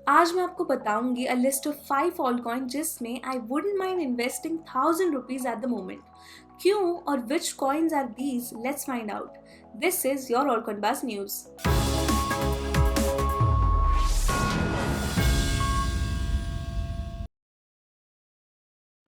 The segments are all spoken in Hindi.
आज मैं आपको बताऊंगी a list of 5 Altcoin जिसमें I wouldn't mind investing 1000 rupees at the moment. क्यों और which coins are these, let's find out. This is your Altcoin Buzz news.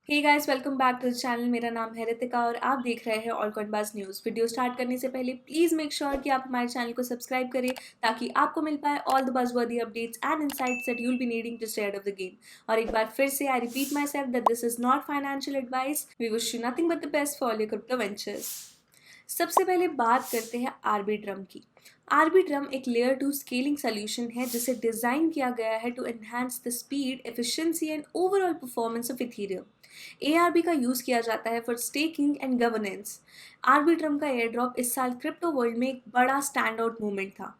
Hey guys, welcome back to the channel. मेरा नाम है रितिका और आप देख रहे हैं Altcoin Buzz news. Video start करने से पहले प्लीज मेक श्योर कि आप हमारे चैनल को सब्सक्राइब करें ताकि आपको मिल पाए all the buzzworthy updates and insights that you will be needing to stay ahead of the game. और एक बार फिर से I repeat myself that this is not financial advice. We wish you nothing but the best for all your crypto ventures. सबसे पहले बात करते हैं आर्बिट्रम की। आर्बिट्रम एक लेयर 2 स्केलिंग सोल्यूशन है जिसे डिजाइन किया गया है to enhance the speed, efficiency and overall performance of Ethereum. ARB का यूज किया जाता है for staking and governance. Arbitrum का एयरड्रॉप इस साल क्रिप्टो वर्ल्ड में एक बड़ा स्टैंड आउट मूवमेंट था।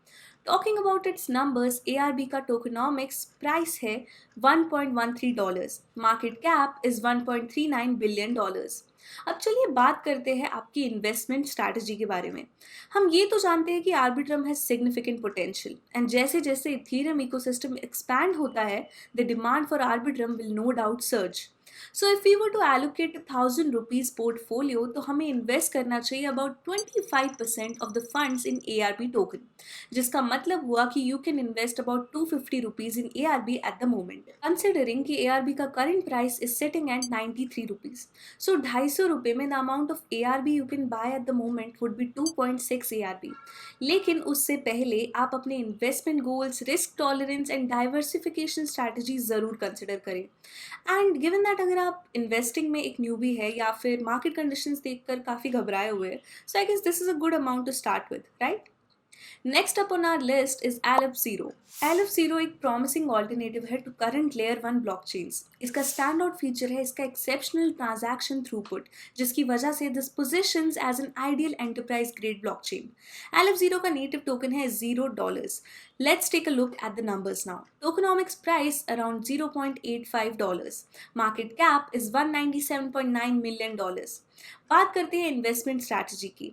Talking about its numbers, ARB का टोकनॉमिक्स प्राइस है $1.13। Market cap is $1.39 billion. अब चलिए बात करते हैं आपकी इन्वेस्टमेंट स्ट्रैटेजी के बारे में। हम ये तो जानते हैं कि Arbitrum has significant potential and जैसे जैसे इथेरियम इकोसिस्टम एक्सपैंड होता है, the demand for Arbitrum will no doubt surge. So if we were to allocate 1000 rupees portfolio, तो हमें इन्वेस्ट करना चाहिए about 25% of the funds in ARB token, जिसका मतलब हुआ कि you can invest about 250 rupees in ARB at the moment, considering कि एआरबी का current price is sitting eight 93 rupees. सो 250 रुपये में the amount of ARB you can by eight the moment would be 2.6 ARB. लेकिन उससे पहले आप अपने investment goals, risk tolerance and diversification strategy जरूर कंसिडर करें। एंड गिवन दैट अगर आप इन्वेस्टिंग में एक न्यूबी है या फिर मार्केट कंडीशंस देखकर काफ़ी घबराए हुए हैं, so I guess this is a good amount to start with, right? Next up on our list is Aleph Zero. Aleph Zero एक promising alternative है to current layer 1 blockchains. इसका standout feature है इसका exceptional transaction throughput, जिसकी वजह से this positions as an ideal enterprise grade blockchain. Aleph Zero का native token है $0. Let's take a look at the numbers now. Tokenomics price around $0.85. Market cap is $197.9 million. बात करते हैं इन्वेस्टमेंट स्ट्रैटेजी की।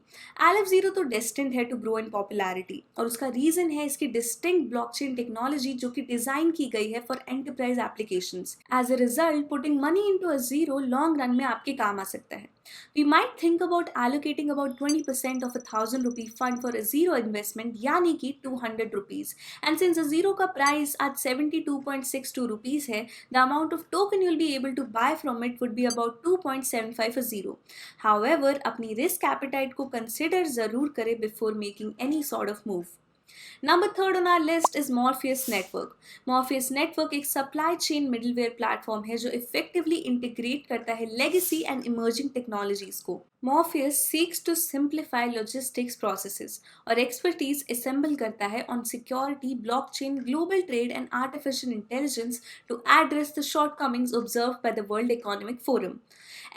एलेफ जीरो तो डेस्टिन्ड है टू ग्रो इन पॉपुलैरिटी और उसका रीजन है इसकी डिस्टिंक्ट ब्लॉकचेन टेक्नोलॉजी जो कि डिजाइन की गई है for enterprise applications. As a result, putting money into a zero long run में आपके काम आ सकता है। We might think about allocating about 20% of a 1000 rupee fund for a zero investment, यानी कि 200 rupees. And since a zero का price at 72.62 rupees है, the amount of token you'll be able to buy from it would be about 2.75 a zero. However, अपनी risk appetite को consider जरूर करें before making any sort of move. Number third on our list is Morpheus Network. Morpheus Network एक supply chain middleware platform है जो effectively integrate करता है legacy and emerging technologies को। Morpheus seeks to simplify logistics processes और expertise assemble करता है on security, blockchain, global trade and artificial intelligence to address the shortcomings observed by the World Economic Forum.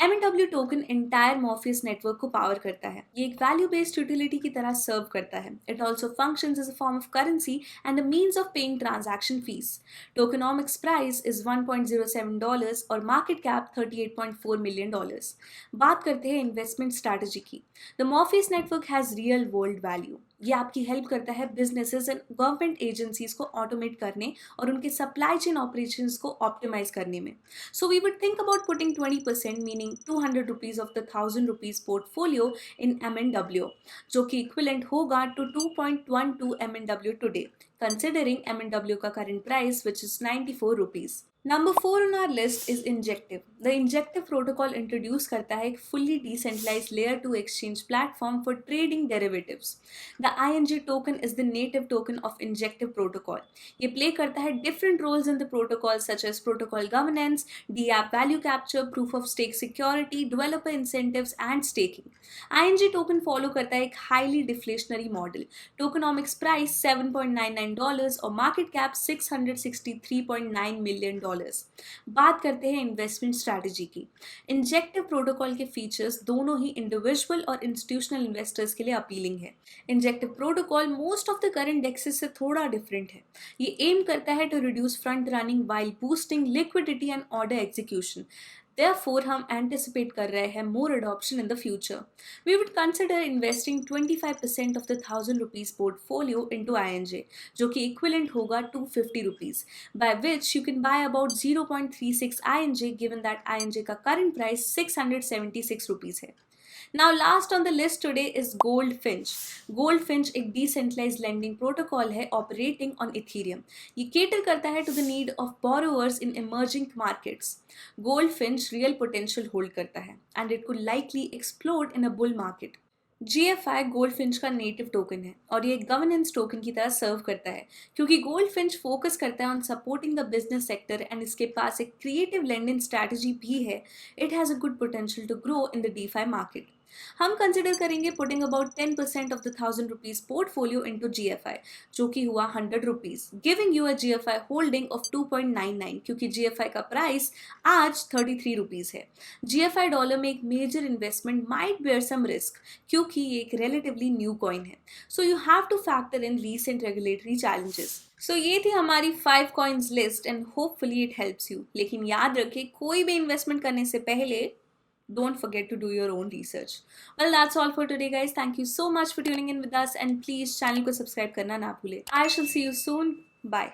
M&W token entire Morpheus network को पावर करता है। ये एक वैल्यू बेस्ड यूटिलिटी की तरह सर्व करता है। It also functions as a form of currency and a means of paying transaction fees. Tokenomics price is $1.07 और मार्केट कैप $38.4 मिलियन। बात करते हैं इन्वेस्टमेंट स्ट्रैटेजी की। The Morpheus network has real world value. ये आपकी हेल्प करता है बिजनेसेस एंड गवर्नमेंट एजेंसीज को ऑटोमेट करने और उनके सप्लाई चेन ऑपरेशंस को ऑप्टिमाइज करने में। So we would think about putting 20%, meaning 200 rupees of the 1000 rupees portfolio in MNW, जो कि equivalent होगा to 2.12 MNW today, considering MNW का current price which is 94 rupees. Number 4 on our list is Injective. The Injective protocol introduce करता है एक fully decentralized layer 2 exchange platform for trading derivatives. The ING token is the native token of Injective protocol. ये play करता है different roles in the protocol such as protocol governance, DApp value capture, proof of stake security, developer incentives and staking. ING token follow करता है एक highly deflationary model. Tokenomics price $7.99 और market cap $663.9 million. बात करते हैं इन्वेस्टमेंट स्ट्रैटेजी की। इंजेक्टिव प्रोटोकॉल के फीचर्स दोनों ही इंडिविजुअल और इंस्टीट्यूशनल इन्वेस्टर्स के लिए अपीलिंग है। Injective protocol most of the current DEXes से थोड़ा डिफरेंट है। ये एम करता है to reduce front running while boosting liquidity and order execution. Therefore, हम anticipate कर रहे हैं more adoption in the future. We would consider investing 25% of the 1000 rupees portfolio into INJ, जो कि equivalent होगा 250 rupees, by which you can buy about 0.36 INJ given that INJ का current price 676 rupees है. Now, last on the list today is Goldfinch. Goldfinch एक decentralized lending protocol है operating on Ethereum. ये cater करता है to the need of borrowers in emerging markets. Goldfinch real potential hold करता है and it could likely explode in a bull market. GFI goldfinch का नेटिव टोकन है और ये गवर्नेंस टोकन की तरह सर्व करता है क्योंकि गोल्डफिंच फोकस करता है on supporting the business sector and इसके पास एक क्रिएटिव लेंडिंग स्ट्रैटेजी भी है. It has a good potential to grow in the DeFi market. हम कंसिडर करेंगे putting about 10% of the 1000 rupees portfolio into GFI, जो कि हुआ 100 rupees, giving you a GFI holding of 2.99 क्योंकि GFI का प्राइस आज 33 रुपीज है. GFI डॉलर में एक major investment might bear some risk क्योंकि ये एक रिलेटिवली न्यू कॉइन है. So you have to factor in recent regulatory challenges. So ये थी हमारी 5 coins list and hopefully it helps you. लेकिन याद रखें, कोई भी इन्वेस्टमेंट करने से पहले don't forget to do your own research. Well, that's all for today, guys. Thank you so much for tuning in with us, and please channel को subscribe करना ना भूले. I shall see you soon. Bye.